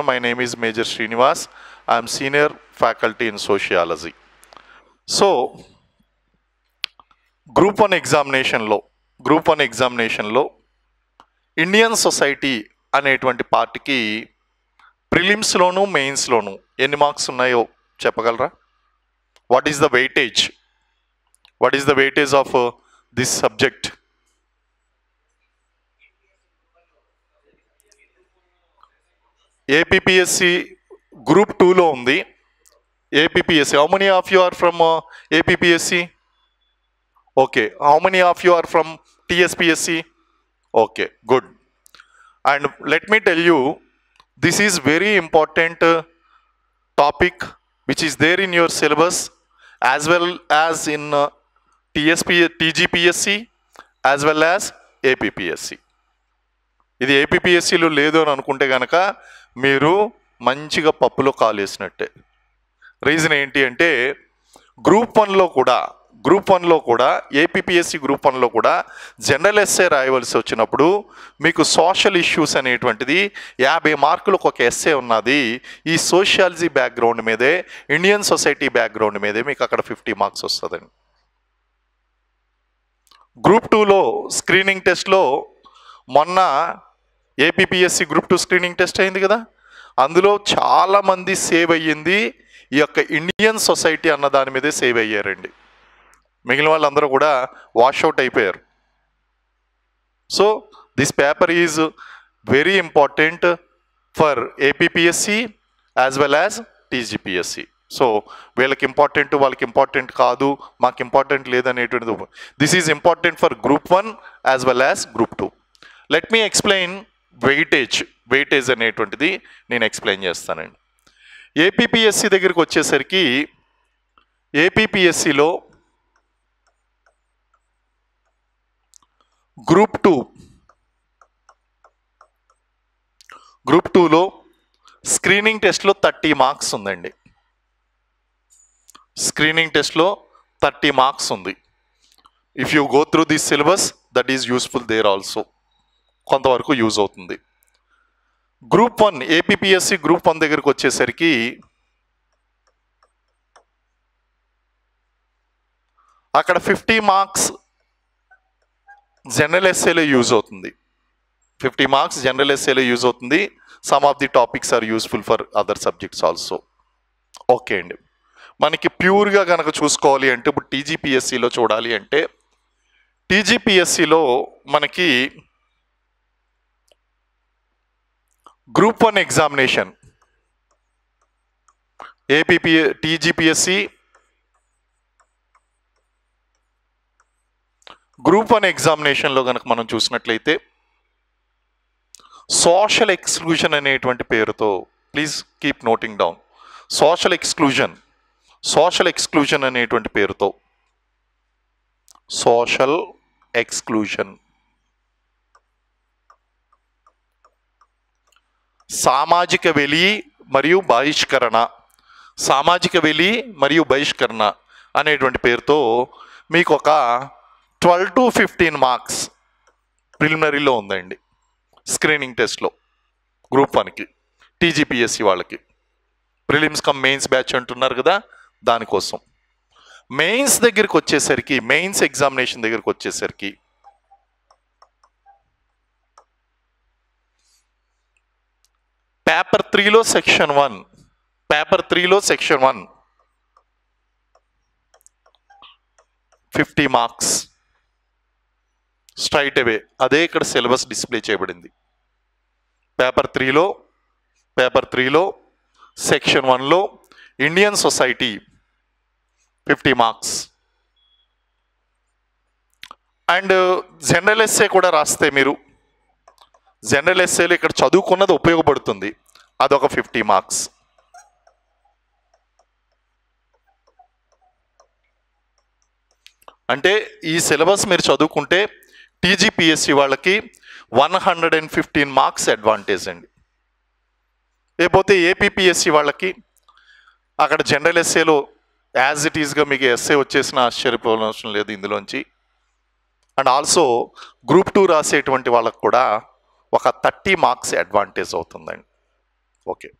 My name is Major Srinivas. I am senior faculty in sociology. So, Group 1 examination లో Indian society అనేటువంటి పార్టీకి ప్రిలిమ్స్లోను మెయిన్స్లోను ఎన్ని మార్క్స్ ఉన్నాయో చెప్పగలరా? What is the weightage of this subject? APPSC group 2లో ఉంది. APPSC, how many of you are from APPSC? Okay, how many of you are from TSPSC? Okay, good. And let me tell you, this is very important topic which is there in your syllabus as well as in TGPSC as well as APPSC. ఇది ఏపీపీఎస్సిలో లేదు అని అనుకుంటే కనుక మీరు మంచిగా పప్పులో కాలేసినట్టే. Reason ఏంటి అంటే గ్రూప్ 1లో కూడా ఏపీపీఎస్సి గ్రూప్ 1లో కూడా జనరల్ ఎస్సే రాయవలసి వచ్చినప్పుడు మీకు సోషల్ ఇష్యూస్ అనేటువంటిది 50 మార్కులకు ఒక ఎస్సే ఉన్నది. ఈ సోషియాలజీ బ్యాక్గ్రౌండ్ మీదే, ఇండియన్ సొసైటీ బ్యాక్గ్రౌండ్ మీదే మీకు అక్కడ 50 మార్క్స్ వస్తుందండి. గ్రూప్ 2లో స్క్రీనింగ్ టెస్ట్లో మొన్న ఏపీపీఎస్సి గ్రూప్ 2 స్క్రీనింగ్ టెస్ట్ అయింది కదా, అందులో చాలామంది సేవ్ అయ్యింది ఈ యొక్క ఇండియన్ సొసైటీ అన్న దాని మీదే సేవ్ అయ్యారండి. మిగిలిన వాళ్ళందరూ కూడా వాష్అవుట్ అయిపోయారు. So this paper is very important for APPSC as well as TGPSC. So వీళ్ళకి ఇంపార్టెంట్, వాళ్ళకి ఇంపార్టెంట్ కాదు, మాకు ఇంపార్టెంట్ లేదనేటువంటిది. This is important for group 1 as well as group 2. Let me explain weightage అనేటువంటిది నేను ఎక్స్ప్లెయిన్ చేస్తానండి. APPSC దగ్గరికి వచ్చేసరికి ఏపీపీఎస్సిలో గ్రూప్ 2లో స్క్రీనింగ్ టెస్ట్లో 30 మార్క్స్ ఉందండి. స్క్రీనింగ్ టెస్ట్లో 30 మార్క్స్ ఉంది. If you go through this syllabus that is useful there also, కొంతవరకు యూజ్ అవుతుంది. గ్రూప్ 1 ఏపీపీఎస్సి గ్రూప్ 1 దగ్గరికి వచ్చేసరికి అక్కడ 50 మార్క్స్ జనరల్ ఎస్సేలో యూజ్ అవుతుంది. 50 మార్క్స్ జనరల్ ఎస్సేలో యూజ్ అవుతుంది. Some of the topics are useful for other subjects also. Okay అండి, మనకి ప్యూర్గా కనుక చూసుకోవాలి అంటే ఇప్పుడు టీజీపీఎస్సిలో చూడాలి అంటే టీజీపీఎస్సిలో మనకి గ్రూప్ 1 ఎగ్జామినేషన్ టీజీపీఎస్సి గ్రూప్ 1 ఎగ్జామినేషన్లో కనుక మనం చూసినట్లయితే సోషల్ ఎక్స్క్లూజన్ అనేటువంటి పేరుతో, please keep noting down, social exclusion అనేటువంటి పేరుతో, సోషల్ ఎక్స్క్లూజన్, సామాజిక వెలి మరియు బహిష్కరణ అనేటువంటి పేరుతో మీకు ఒక 12 to 15 మార్క్స్ ప్రిలిమినరీలో ఉందండి. స్క్రీనింగ్ టెస్ట్లో గ్రూప్ 1కి టీజీపీఎస్సి వాళ్ళకి ప్రిలిమ్స్ కమ్ మెయిన్స్ బ్యాచ్ అంటున్నారు కదా, దానికోసం. మెయిన్స్ ఎగ్జామినేషన్ దగ్గరికి వచ్చేసరికి పేపర్ 3లో సెక్షన్ 1 50 మార్క్స్ స్ట్రైట్ అవే. అదే ఇక్కడ సిలబస్ డిస్ప్లే చేయబడింది. పేపర్ 3లో సెక్షన్ 1లో Indian society 50 marks. And general essay కూడా రాస్తే మీరు జనరల్ ఎస్సేలో ఇక్కడ చదువుకున్నది ఉపయోగపడుతుంది, అదొక 50 మార్క్స్. అంటే ఈ సిలబస్ మీరు చదువుకుంటే టీజీపీఎస్సి వాళ్ళకి 115 మార్క్స్ అడ్వాంటేజ్ అండి. లేకపోతే ఏపీపీఎస్సి వాళ్ళకి అక్కడ జనరల్ ఎస్సేలో యాజ్ ఇట్ ఈస్గా మీకు ఎస్సే వచ్చేసిన ఆశ్చర్యపోవడం లేదు ఇందులోంచి. అండ్ ఆల్సో గ్రూప్ 2 రాసేటువంటి వాళ్ళకు కూడా ఒక 30 మార్క్స్ అడ్వాంటేజ్ అవుతుందండి. ఓకే.